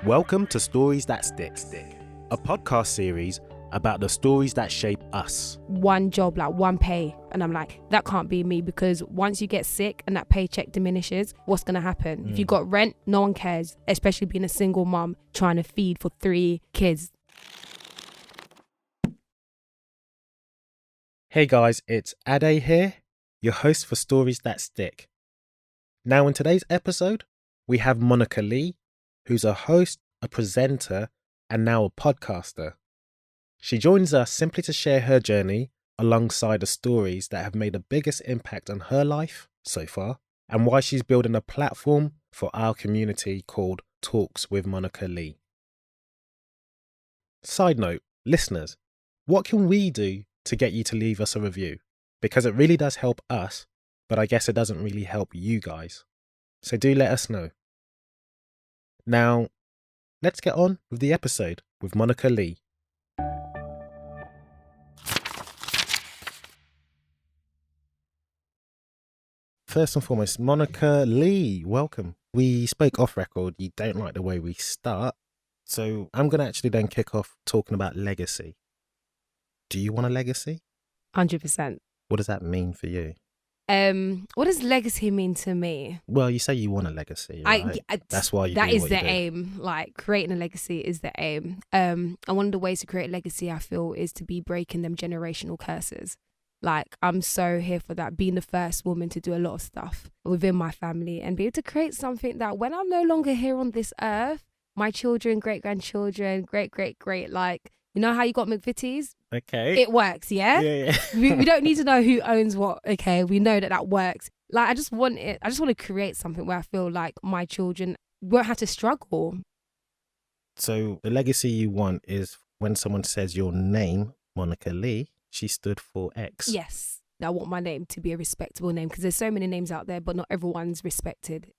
Welcome to Stories That Stick, a podcast series about the stories that shape us. One job, like one pay, and I'm like, that can't be me, because once you get sick and that paycheck diminishes, what's going to happen? If you got rent, no one cares, especially being a single mom trying to feed for 3 kids. Hey guys, it's Ade here, your host for Stories That Stick. Now in today's episode, we have Monika Lee, who's a host, a presenter, and now a podcaster. She joins us simply to share her journey alongside the stories that have made the biggest impact on her life so far, and why she's building a platform for our community called Talks with Monika Lee. Side note, listeners, what can we do to get you to leave us a review? Because it really does help us, but I guess it doesn't really help you guys. So do let us know. Now, let's get on with the episode with Monika Lee. First and foremost, Monika Lee, welcome. We spoke off record. You don't like the way we start. So I'm going to actually then kick off talking about legacy. Do you want a legacy? 100%. What does that mean for you? What does legacy mean to me? Well, you say you want a legacy, right? That's why you do what you do. That is the aim. Like, creating a legacy is the aim. And one of the ways to create a legacy, I feel, is to be breaking them generational curses. Like, I'm so here for that, being the first woman to do a lot of stuff within my family and be able to create something that when I'm no longer here on this earth, my children, great-grandchildren, great, like, you know how you got McVitie's? Okay. It works, yeah? Yeah. we don't need to know who owns what, okay? We know that works. Like, I just want to create something where I feel like my children won't have to struggle. So the legacy you want is when someone says your name, Monika Lee, she stood for X. Yes. I want my name to be a respectable name, because there's so many names out there, but not everyone's respected.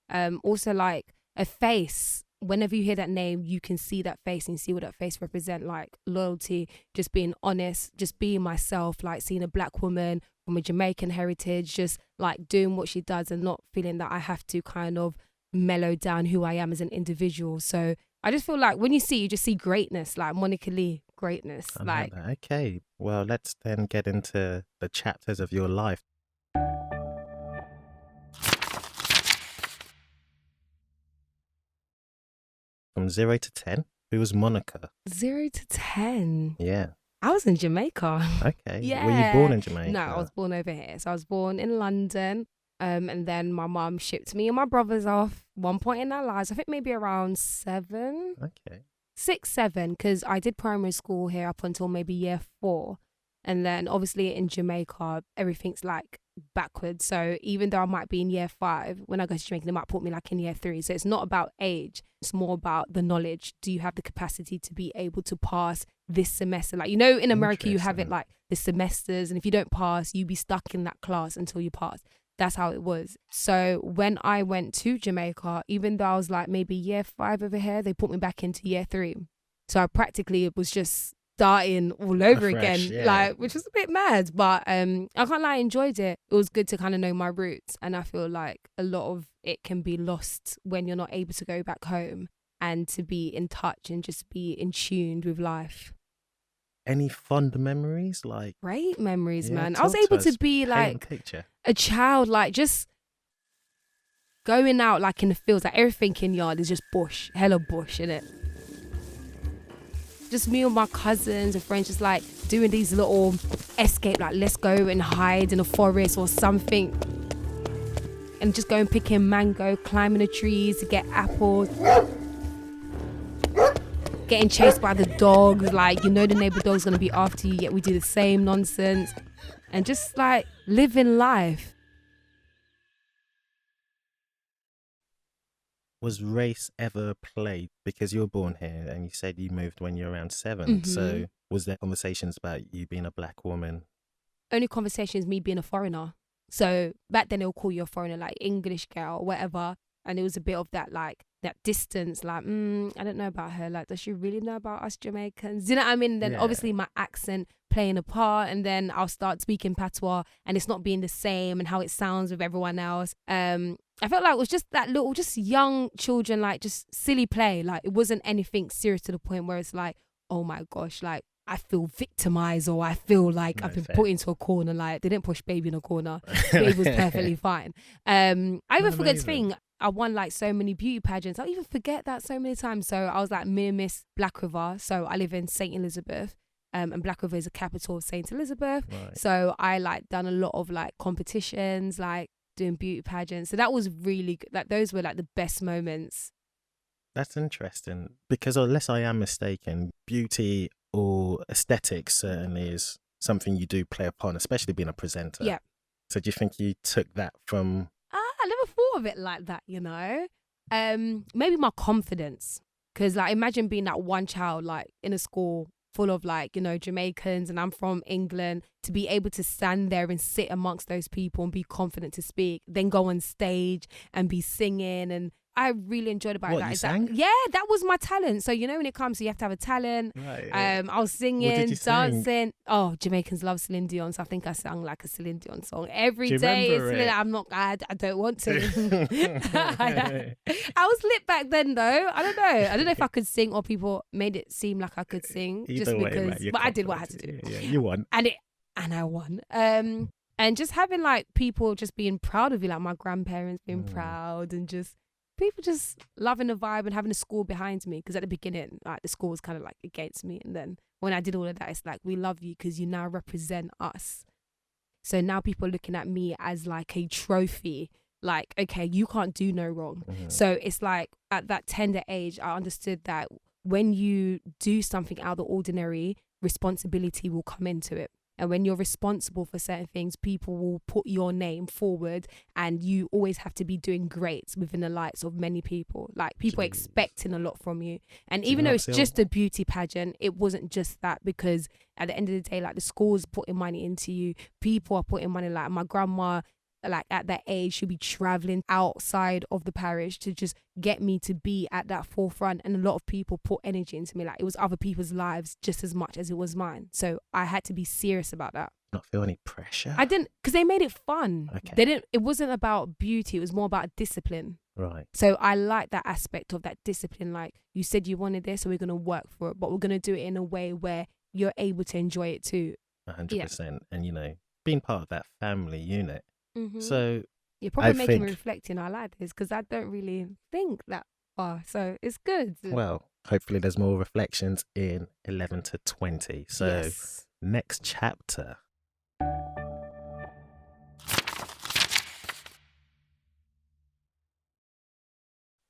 Also, like, a face. Whenever you hear that name, you can see that face and you see what that face represents, like loyalty, just being honest, just being myself, like seeing a black woman from a Jamaican heritage, just like doing what she does and not feeling that I have to kind of mellow down who I am as an individual. So I just feel like when you just see greatness, like Monika Lee, greatness. Like, okay, well, let's then get into the chapters of your life. From 0 to 10, who was Monika? 0 to 10. Yeah. I was in Jamaica. Okay. Yeah. Were you born in Jamaica? No, I was born over here. So I was born in London. And then my mum shipped me and my brothers off one point in our lives. I think maybe around 7. Okay. 6, 7, because I did primary school here up until maybe year 4. And then obviously in Jamaica, everything's like backwards. So even though I might be in year 5, when I go to Jamaica, they might put me like in year 3. So it's not about age. It's more about the knowledge. Do you have the capacity to be able to pass this semester? Like, you know, in America, you have it like the semesters. And if you don't pass, you be stuck in that class until you pass. That's how it was. So when I went to Jamaica, even though I was like maybe year 5 over here, they put me back into year 3. So I practically was just starting all over again, yeah. like, which was a bit mad, but I can't lie, I enjoyed it. It was good to kind of know my roots, and I feel like a lot of it can be lost when you're not able to go back home and to be in touch and just be in tune with life. Any fond memories? Like, great memories, yeah, man. I was able to be like a child, like just going out like in the fields, like everything in yard is just bush, hella bush in it. Just me and my cousins and friends just like doing these little escape, like let's go and hide in a forest or something, and just going picking mango, climbing the trees to get apples, getting chased by the dogs, like, you know, the neighbor dog's gonna be after you, yet we do the same nonsense, and just like living life. Was race ever played? Because you were born here and you said you moved when you were around 7. Mm-hmm. So was there conversations about you being a black woman? Only conversation is me being a foreigner. So back then they'll call you a foreigner, like English girl or whatever. And it was a bit of that, like, that distance, like, I don't know about her. Like, does she really know about us Jamaicans? Do you know what I mean? Then obviously my accent playing a part, and then I'll start speaking patois and it's not being the same and how it sounds with everyone else. I felt like it was just that little, just young children, like just silly play. Like it wasn't anything serious to the point where it's like, oh my gosh, like I feel victimized or I feel like I've been put into a corner. Like they didn't push baby in a corner. Baby was perfectly fine. I even forget to think, I won like so many beauty pageants. I even forget that so many times. So I was like Miss Black River. So I live in St. Elizabeth. And Black River is the capital of St. Elizabeth. Right. So I like done a lot of like competitions, like doing beauty pageants. So that was really good. Like those were like the best moments. That's interesting because unless I am mistaken, beauty or aesthetics certainly is something you do play a part, especially being a presenter. Yeah. So do you think you took that from... I never thought of it like that, you know. Maybe my confidence. Because like imagine being that one child like in a school full of like, you know, Jamaicans, and I'm from England, to be able to stand there and sit amongst those people and be confident to speak, then go on stage and be singing. And I really enjoyed about that. You sang? Yeah, that was my talent. So, you know, when it comes, you have to have a talent. Right. I was singing, dancing. Sing? Oh, Jamaicans love Celine Dion. So I think I sang like a Celine Dion song every Do day. you remember it? I'm not, I don't want to. I was lit back then though. I don't know if I could sing or people made it seem like I could sing. Either just way, because, man, but I did what I had to do. Yeah, you won. And I won. And just having like people just being proud of you, like my grandparents being proud, and just people just loving the vibe and having the school behind me. Because at the beginning, like the school was kind of like against me, and then when I did all of that, it's like, we love you because you now represent us. So now people are looking at me as like a trophy. Like, okay, you can't do no wrong. So it's like at that tender age, I understood that when you do something out of the ordinary, responsibility will come into it. And when you're responsible for certain things, people will put your name forward, and you always have to be doing great within the lights of many people. Like people are expecting a lot from you. And even though it's just a beauty pageant, it wasn't just that, because at the end of the day, like the school's putting money into you. People are putting money, like my grandma, like at that age, she'd be traveling outside of the parish to just get me to be at that forefront. And a lot of people put energy into me. Like it was other people's lives just as much as it was mine. So I had to be serious about that. Not feel any pressure? I didn't, because they made it fun. Okay. It wasn't about beauty. It was more about discipline. Right. So I like that aspect of that discipline. Like, you said you wanted this, so we're going to work for it, but we're going to do it in a way where you're able to enjoy it too. 100%. Yeah. And, you know, being part of that family unit. So you're probably making me reflect, you know, I like this because I don't really think that far. So it's good. Well, hopefully there's more reflections in 11 to 20. So yes. Next chapter.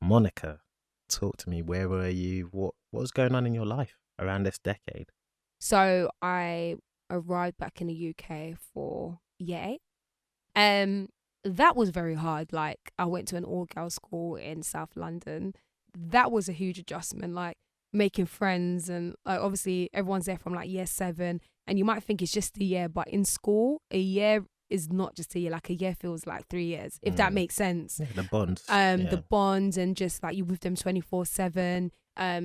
Monika, talk to me. Where were you? What was going on in your life around this decade? So I arrived back in the UK for year 8. That was very hard. Like, I went to an all-girls school in South London. That was a huge adjustment, like making friends, and like obviously everyone's there from like year 7, and you might think it's just a year, but in school a year is not just a year. Like a year feels like 3 years, if that makes sense. Yeah, the bonds. The bonds, and just like you with them 24/7.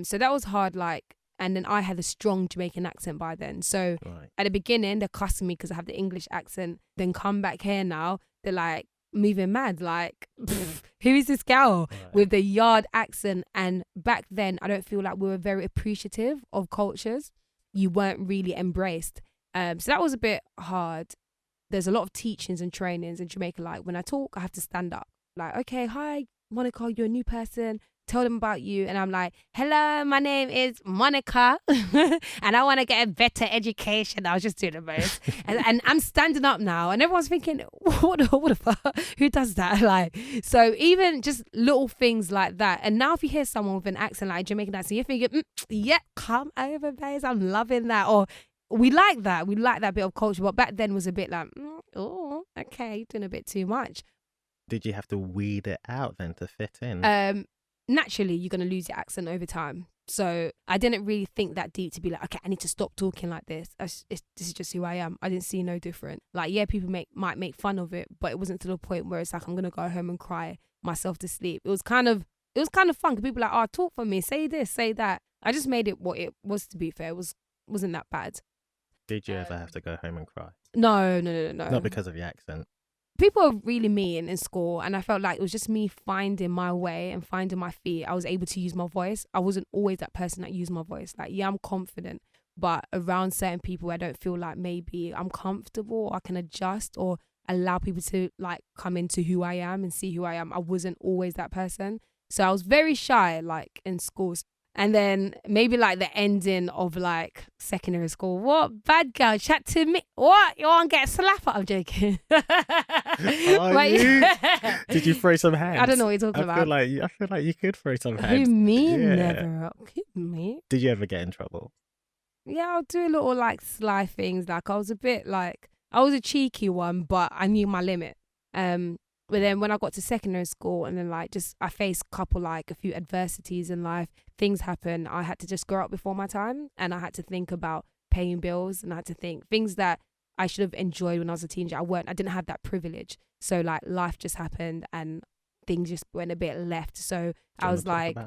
So that was hard. Like, and then I had a strong Jamaican accent by then. So at the beginning, they're cussing me because I have the English accent. Then come back here now, they're like moving mad. Like, who is this girl with the yard accent? And back then, I don't feel like we were very appreciative of cultures. You weren't really embraced. So that was a bit hard. There's a lot of teachings and trainings in Jamaica. Like, when I talk, I have to stand up. Like, okay, hi, Monika, you're a new person. Tell them about you. And I'm like, hello, my name is Monika and I want to get a better education. I was just doing the most. and I'm standing up now, and everyone's thinking, what the fuck? Who does that? Like, so even just little things like that. And now if you hear someone with an accent, like a Jamaican accent, you're thinking, yeah, come over, babes. I'm loving that. Or we like that. We like that bit of culture. But back then was a bit like, oh, okay, you're doing a bit too much. Did you have to weed it out then to fit in? Naturally, you're going to lose your accent over time. So I didn't really think that deep to be like, okay, I need to stop talking like this. This is just who I am. I didn't see no different. Like, yeah, people might make fun of it, but it wasn't to the point where it's like I'm going to go home and cry myself to sleep. It was kind of it was kind of fun because people were like, oh, talk for me, say this, say that. I just made it what it was, to be fair. Wasn't that bad. Did you ever have to go home and cry? No. Not because of the accent. People are really mean in school, and I felt like it was just me finding my way and finding my feet. I was able to use my voice. I wasn't always that person that used my voice. Like, yeah, I'm confident, but around certain people, I don't feel like maybe I'm comfortable or I can adjust or allow people to like come into who I am and see who I am. I wasn't always that person. So I was very shy, like in schools. And then maybe like the ending of like secondary school. What? Bad girl, chat to me. What? You want to get slapped? I'm joking. Did you throw some hands? I don't know what you're talking about. I feel like you could throw some hands. Who, me? Yeah. Never. Who, me? Did you ever get in trouble? Yeah, I'll do a little like sly things. Like I was a cheeky one, but I knew my limit. But then when I got to secondary school and then like just I faced a few adversities in life, things happen. I had to just grow up before my time, and I had to think about paying bills, and I had to think things that I should have enjoyed when I was a teenager. I didn't have that privilege. So like life just happened and things just went a bit left. So I was like,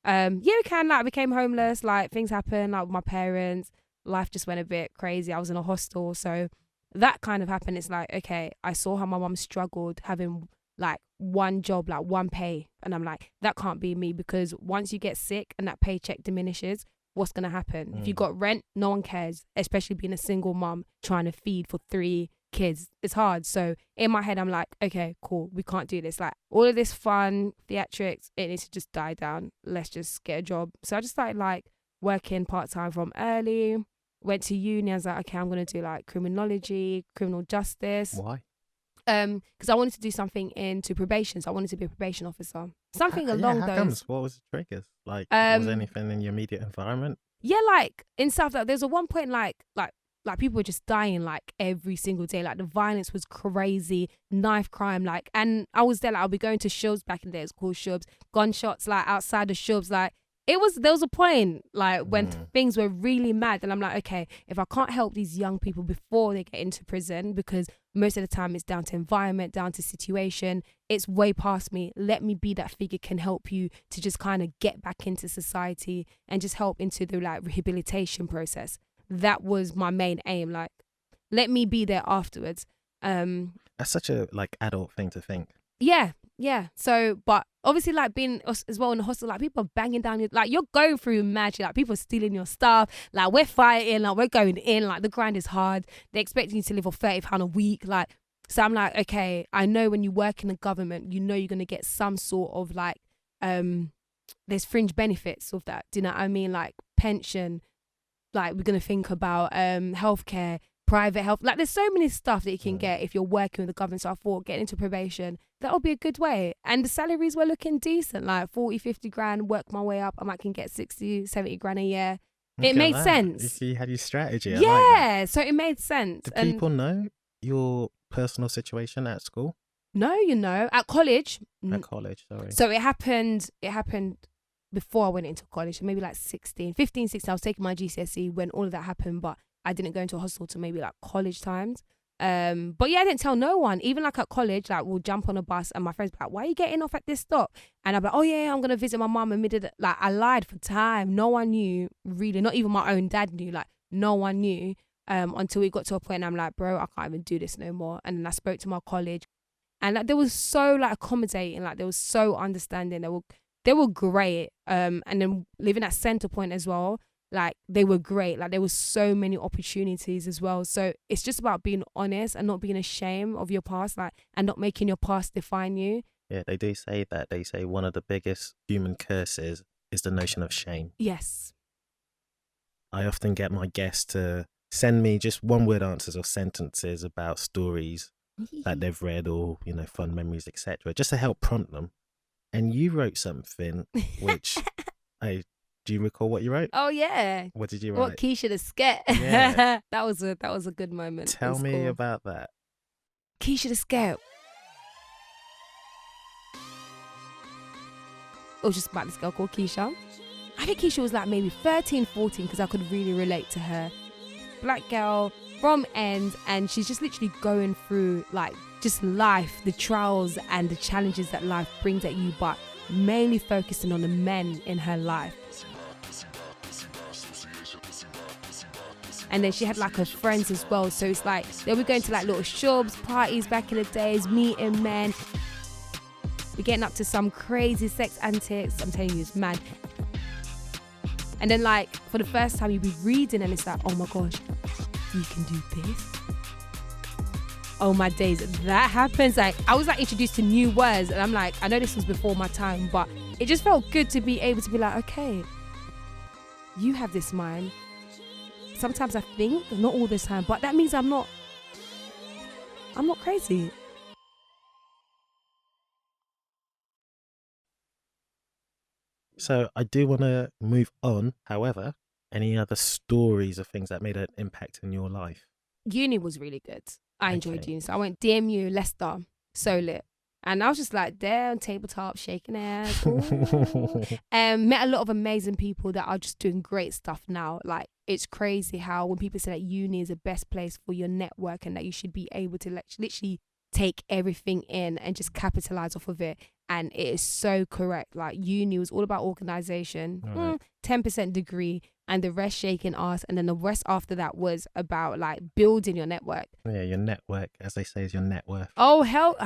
yeah, we can. Like I became homeless. Like things happened. Like with my parents, life just went a bit crazy. I was in a hostel, so that kind of happened. It's like, okay, I saw how my mum struggled having like one job, like one pay, and I'm like, that can't be me, because once you get sick and that paycheck diminishes, what's gonna happen? If you got rent, no one cares, especially being a single mum trying to feed for 3 kids. It's hard. So in my head, I'm like, okay, cool, we can't do this. Like all of this fun theatrics, it needs to just die down. Let's just get a job. So I just started like working part-time from early. Went to uni. I was like, okay, I'm gonna do like criminology, criminal justice. Why? Because I wanted to do something into probation. So I wanted to be a probation officer. Something along how those. Comes? What was the triggers? Like, was anything in your immediate environment? Yeah, like in South, like, there's a one point like people were just dying like every single day. Like the violence was crazy, knife crime, like, and I was there. Like I'll be going to shubs back in the day. It's called shubs. Gunshots like outside the shubs, like. There was a point like when things were really mad, and I'm like, okay, if I can't help these young people before they get into prison, because most of the time it's down to environment, down to situation, it's way past me. Let me be that figure, can help you to just kind of get back into society and just help into the like rehabilitation process. That was my main aim. Like, let me be there afterwards. That's such a like adult thing to think. Yeah. So, but obviously, like being as well in the hostel, like people are banging down your, like you're going through magic, like people are stealing your stuff, like we're fighting, like we're going in, like the grind is hard. They're expecting you to live on £30 a week, like. So I'm like, okay, I know when you work in the government, you know you're gonna get some sort of like, there's fringe benefits of that. Do you know what I mean? Like pension, like we're gonna think about healthcare. Private health, like there's so many stuff that you can get if you're working with the government. So I thought getting into probation, that'll be a good way. And the salaries were looking decent, like 40-50 grand, work my way up, I might can get 60-70 grand a year. It made sense. You had your strategy. Yeah, like that. So it made sense. Do people know your personal situation at school? No, at college. At college, sorry. So it happened before I went into college, so maybe like 15, 16, I was taking my GCSE when all of that happened, but I didn't go into a hostel till maybe like college times. But yeah, I didn't tell no one. Even like at college, like we'll jump on a bus and my friends be like, why are you getting off at this stop? And I'm like, oh yeah, I'm going to visit my mum. And like I lied for time. No one knew really, not even my own dad knew, like no one knew until we got to a point and I'm like, bro, I can't even do this no more. And then I spoke to my college and like they were so like accommodating, like they were so understanding. They were great. And then living at Centre Point as well, like they were great. Like there was so many opportunities as well. So it's just about being honest and not being ashamed of your past, like, and not making your past define you. Yeah, they do say that. They say one of the biggest human curses is the notion of shame. Yes. I often get my guests to send me just one-word answers or sentences about stories that they've read or, fun memories, etc., just to help prompt them. And you wrote something which do you recall what you wrote? Oh yeah. What did you write? What Keisha the Sket. Yeah. that was a good moment. Tell me about that. Keisha the Sket. It was just about this girl called Keisha. I think Keisha was like maybe 13, 14 because I could really relate to her. Black girl from end, and she's just literally going through like just life, the trials and the challenges that life brings at you, but mainly focusing on the men in her life. And then she had like her friends as well. So it's like they were going to like little shops, parties back in the days, meeting men. We're getting up to some crazy sex antics. I'm telling you, it's mad. And then like for the first time you'd be reading and it's like, oh my gosh, you can do this? Oh my days, that happens. Like I was like introduced to new words and I'm like, I know this was before my time, but it just felt good to be able to be like, okay, you have this mind. Sometimes I think, not all the time, but that means I'm not crazy. So I do want to move on. However, any other stories of things that made an impact in your life? Uni was really good. I enjoyed uni. So I went DMU, Leicester, so lit. And I was just like there on tabletop, shaking ass. Met a lot of amazing people that are just doing great stuff now. Like it's crazy how when people say that uni is the best place for your network and that you should be able to literally take everything in and just capitalize off of it. And it is so correct. Like uni was all about organization, 10% degree, and the rest shaking ass. And then the rest after that was about like building your network. Yeah, your network, as they say, is your net worth. Oh, hell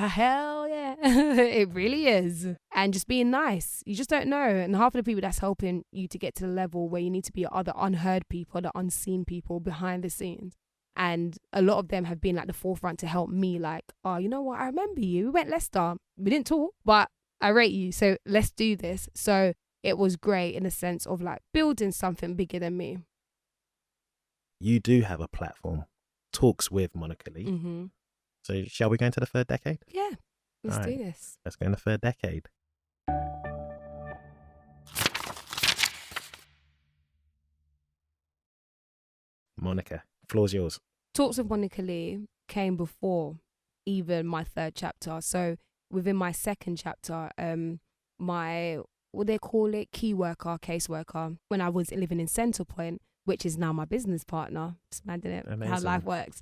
yeah. It really is. And just being nice. You just don't know. And half of the people that's helping you to get to the level where you need to be are the unheard people, the unseen people behind the scenes. And a lot of them have been like the forefront to help me like, oh, you know what? I remember you. We went Leicester. We didn't talk, but I rate you. So let's do this. So it was great in the sense of like building something bigger than me. You do have a platform, Talks with Monika Lee. Mm-hmm. So shall we go into the third decade? Yeah, let's do this. Let's go in the third decade. Monika, floor's yours. Talks with Monika Lee came before even my third chapter. So within my second chapter, my, what they call it, key worker, caseworker, when I was living in Centrepoint, which is now my business partner. It's mad, isn't it? Amazing. How life works.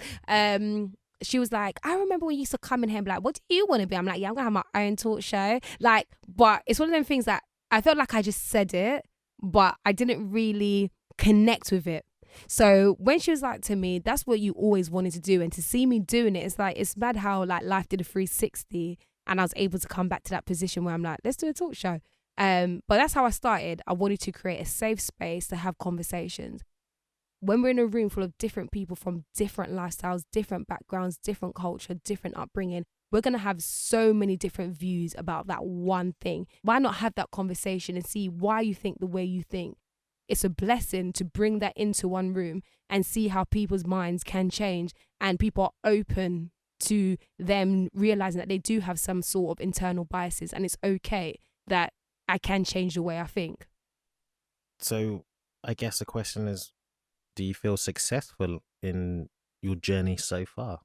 She was like, I remember when you used to come in here and be like, what do you want to be? I'm like, yeah, I'm going to have my own talk show. Like, but it's one of them things that I felt like I just said it, but I didn't really connect with it. So when she was like to me, that's what you always wanted to do. And to see me doing it, it's like, it's mad how like life did a 360 and I was able to come back to that position where I'm like, let's do a talk show. But that's how I started. I wanted to create a safe space to have conversations. When we're in a room full of different people from different lifestyles, different backgrounds, different culture, different upbringing, we're going to have so many different views about that one thing. Why not have that conversation and see why you think the way you think? It's a blessing to bring that into one room and see how people's minds can change and people are open to them realizing that they do have some sort of internal biases and it's okay that I can change the way I think. So I guess the question is, do you feel successful in your journey so far?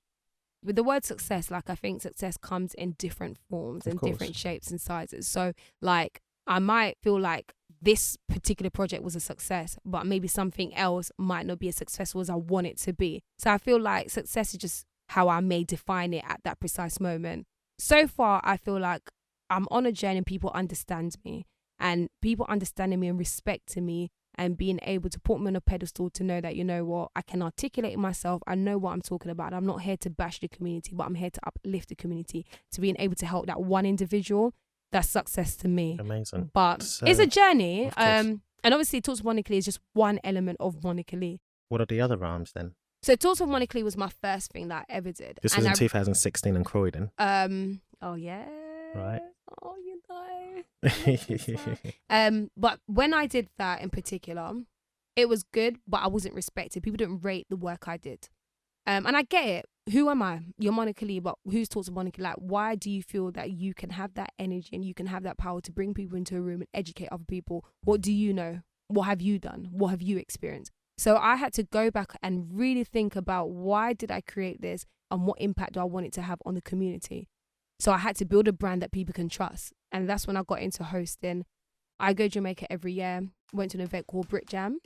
With the word success, like I think success comes in different forms and different shapes and sizes. So like I might feel like this particular project was a success, but maybe something else might not be as successful as I want it to be. So I feel like success is just how I may define it at that precise moment. So far, I feel like I'm on a journey and people understand me, and people understanding me and respecting me and being able to put me on a pedestal to know that, you know what, I can articulate myself. I know what I'm talking about. I'm not here to bash the community, but I'm here to uplift the community, to being able to help that one individual. That's success to me. Amazing. But so, it's a journey. And obviously Talks with Monika Lee is just one element of Monika Lee. What are the other arms then? So Talks with Monika Lee was my first thing that I ever did. This was in 2016 in Croydon. Oh yeah. Right. Oh, you know. But when I did that in particular, it was good, but I wasn't respected. People didn't rate the work I did. And I get it. Who am I? You're Monika Lee, but who's Talks with Monika Lee? Like, why do you feel that you can have that energy and you can have that power to bring people into a room and educate other people? What do you know? What have you done? What have you experienced? So I had to go back and really think about why did I create this and what impact do I want it to have on the community? So I had to build a brand that people can trust. And that's when I got into hosting. I go to Jamaica every year. Went to an event called Brit Jam.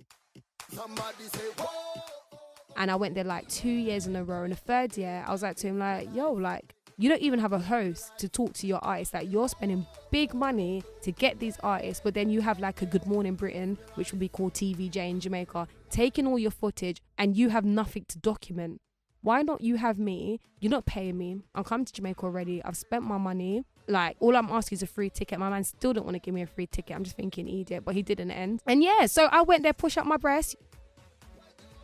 And I went there like 2 years in a row. And the third year, I was like to him like, yo, like, you don't even have a host to talk to your artists. Like, you're spending big money to get these artists, but then you have like a Good Morning Britain, which would be called TVJ in Jamaica, taking all your footage, and you have nothing to document. Why not you have me? You're not paying me. I'm coming to Jamaica already. I've spent my money. Like, all I'm asking is a free ticket. My man still don't want to give me a free ticket. I'm just thinking, idiot, but he did in the end. And yeah, so I went there, push up my breast.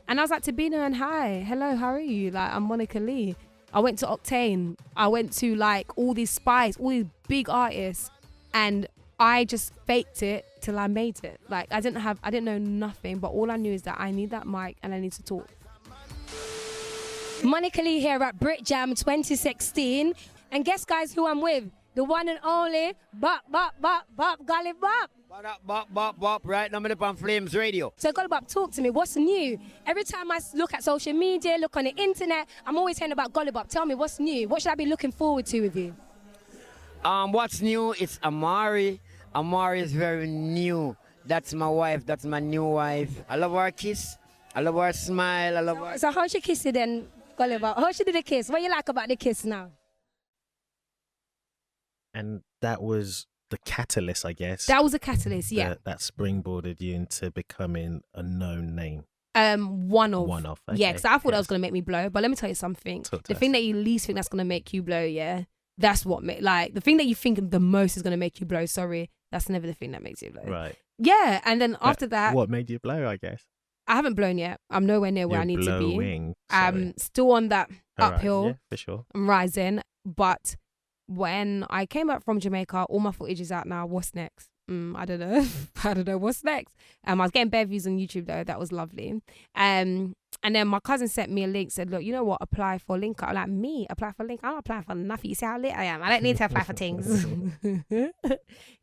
And I was like, Tabina, and hi, hello, how are you? Like, I'm Monika Lee. I went to Octane. I went to like all these spies, all these big artists. And I just faked it till I made it. Like, I didn't know nothing, but all I knew is that I need that mic and I need to talk. Monika Lee here at Brit Jam 2016. And guess, guys, who I'm with? The one and only Bop, Golly Bop. Bop, right now I'm up on Flames Radio. So Golly Bop, talk to me. What's new? Every time I look at social media, look on the internet, I'm always hearing about Golly Bop. Tell me, what's new? What should I be looking forward to with you? What's new? It's Amari. Amari is very new. That's my wife. That's my new wife. I love her kiss. I love her smile. I love her. So how she kiss you then, Golly Bop? How she did the kiss? What you like about the kiss now? And that was the catalyst, I guess. That was a catalyst, yeah. That springboarded you into becoming a known name. One of. Okay. Yeah, because I thought that was going to make me blow. But let me tell you something. The thing that you least think that's going to make you blow, yeah, that's what, like, the thing that you think the most is going to make you blow, sorry, that's never the thing that makes you blow. Right. Yeah, and then after that. What made you blow, I guess? I haven't blown yet. I'm nowhere near where I need to be. I'm still on that uphill. Yeah, for sure. I'm rising. But when I came back from Jamaica, all my footage is out now. What's next? I don't know. I don't know what's next. I was getting bare views on YouTube though. That was lovely. And then my cousin sent me a link, said, look, you know what? Apply for Link. I'm like, me? Apply for Link? I'm not applying for nothing. You see how lit I am? I don't need to apply for things.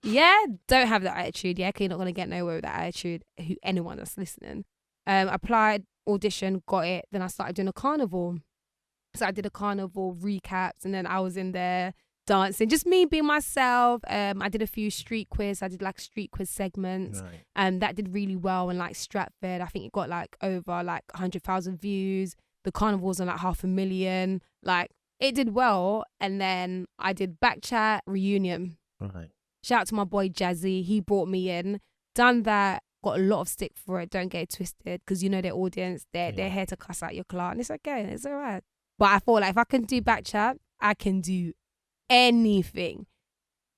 Yeah, don't have that attitude. Yeah, because you're not going to get nowhere with that attitude. Anyone that's listening. Applied, audition, got it. Then I started doing a carnival. So I did a carnival recaps, and then I was in there dancing, just me being myself. I did a few street quiz. I did like street quiz segments. Right. That did really well in like Stratford. I think it got like over like 100,000 views. The carnival was on like 500,000. Like, it did well. And then I did Backchat reunion. Right. Shout out to my boy Jazzy. He brought me in. Done that. Got a lot of stick for it. Don't get it twisted, because you know their audience. They're here to cuss out your clout, and it's okay. It's all right. But I thought, like, if I can do Backchat, I can do anything.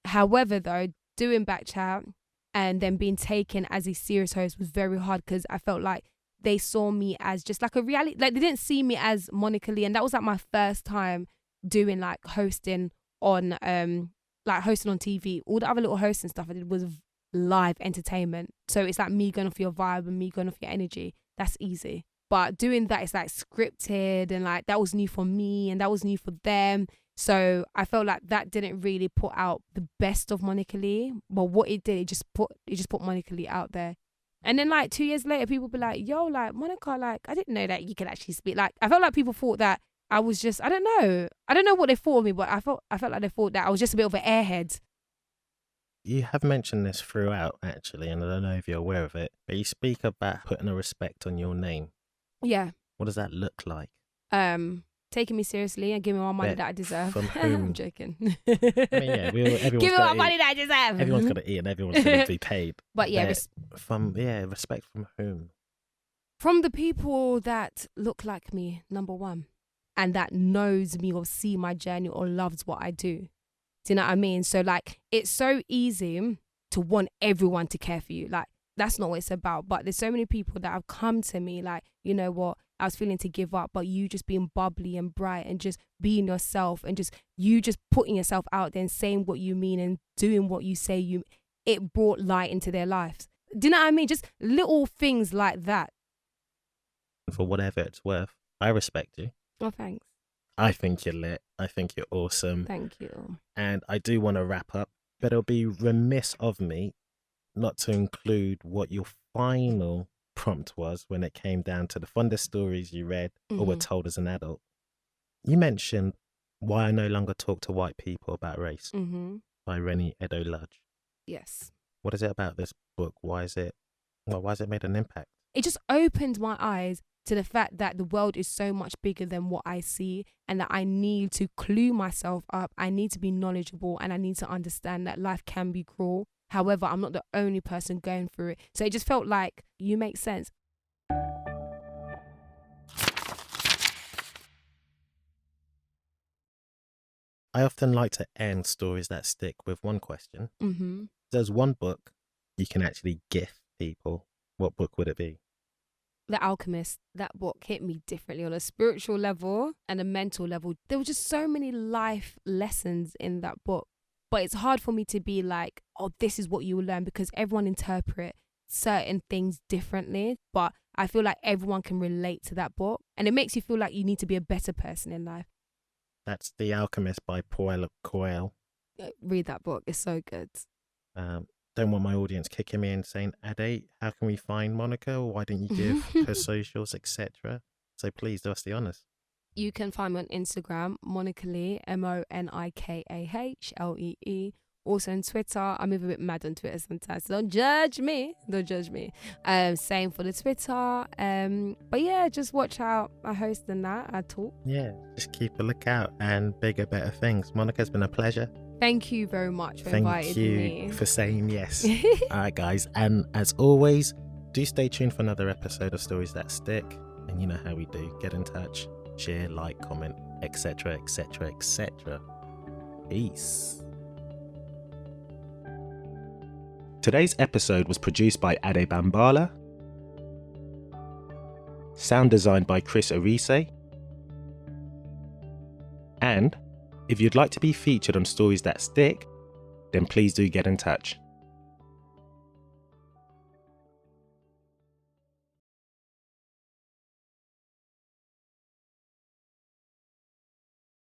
However, though, doing Backchat and then being taken as a serious host was very hard, because I felt like they saw me as just like a reality. Like, they didn't see me as Monika Lee, and that was like my first time doing like hosting on TV. All the other little hosting stuff I did was live entertainment. So it's like me going off your vibe and me going off your energy. That's easy. But doing that, it's like scripted, and like that was new for me and that was new for them. So I felt like that didn't really put out the best of Monika Lee. But what it did, it just put Monika Lee out there. And then like 2 years later, people be like, yo, like, Monika, like, I didn't know that you could actually speak. Like, I felt like people thought that I was just, I don't know what they thought of me, but I felt like they thought that I was just a bit of an airhead. You have mentioned this throughout, actually, and I don't know if you're aware of it, but you speak about putting a respect on your name. Yeah. What does that look like? Taking me seriously and giving me my money that I deserve. From whom? I'm joking. I mean, yeah, everyone's give me my money that I deserve. Everyone's got to eat and everyone's going to be paid. But yeah, respect from whom? From the people that look like me, number one, and that knows me or see my journey or loves what I do. Do you know what I mean? So like, it's so easy to want everyone to care for you. Like, that's not what it's about. But there's so many people that have come to me like, you know what, I was feeling to give up, but you just being bubbly and bright and just being yourself and just you just putting yourself out there and saying what you mean and doing what you say, it brought light into their lives. Do you know what I mean? Just little things like that. For whatever it's worth, I respect you. Oh, thanks. I think you're lit. I think you're awesome. Thank you. And I do want to wrap up, but it'll be remiss of me not to include what your final prompt was when it came down to the fondest stories you read or were told as an adult. You mentioned Why I No Longer Talk to White People About Race by Rennie Edo Ludge. Yes. What is it about this book? Why has it made an impact? it just opened my eyes to the fact that the world is so much bigger than what I see, and that I need to clue myself up. I need to be knowledgeable, and I need to understand that life can be cruel. However, I'm not the only person going through it. So it just felt like, you make sense. I often like to end stories that stick with one question. Mm-hmm. There's one book you can actually gift people. What book would it be? The Alchemist. That book hit me differently on a spiritual level and a mental level. There were just so many life lessons in that book. But it's hard for me to be like, oh, this is what you will learn, because everyone interprets certain things differently. But I feel like everyone can relate to that book, and it makes you feel like you need to be a better person in life. That's The Alchemist by Paulo Coelho. Read that book. It's so good. Don't want my audience kicking me and saying, Ade, how can we find Monika? Or why don't you give her socials, etc.? So please do us the honours. You can find me on Instagram, Monika Lee, MONIKAHLEE. Also on Twitter. I move a bit mad on Twitter sometimes. So don't judge me. Same for the Twitter. But yeah, just watch out. I host and that. I talk. Yeah, just keep a lookout, and bigger, better things. Monika, it's been a pleasure. Thank you very much for inviting me. Thank you for saying yes. All right, guys. And as always, do stay tuned for another episode of Stories That Stick. And you know how we do. Get in touch, share, like, comment, etc., etc., etc. Peace. Today's episode was produced by Ade Bambala. Sound designed by Chris Arise. And if you'd like to be featured on Stories That Stick, then please do get in touch.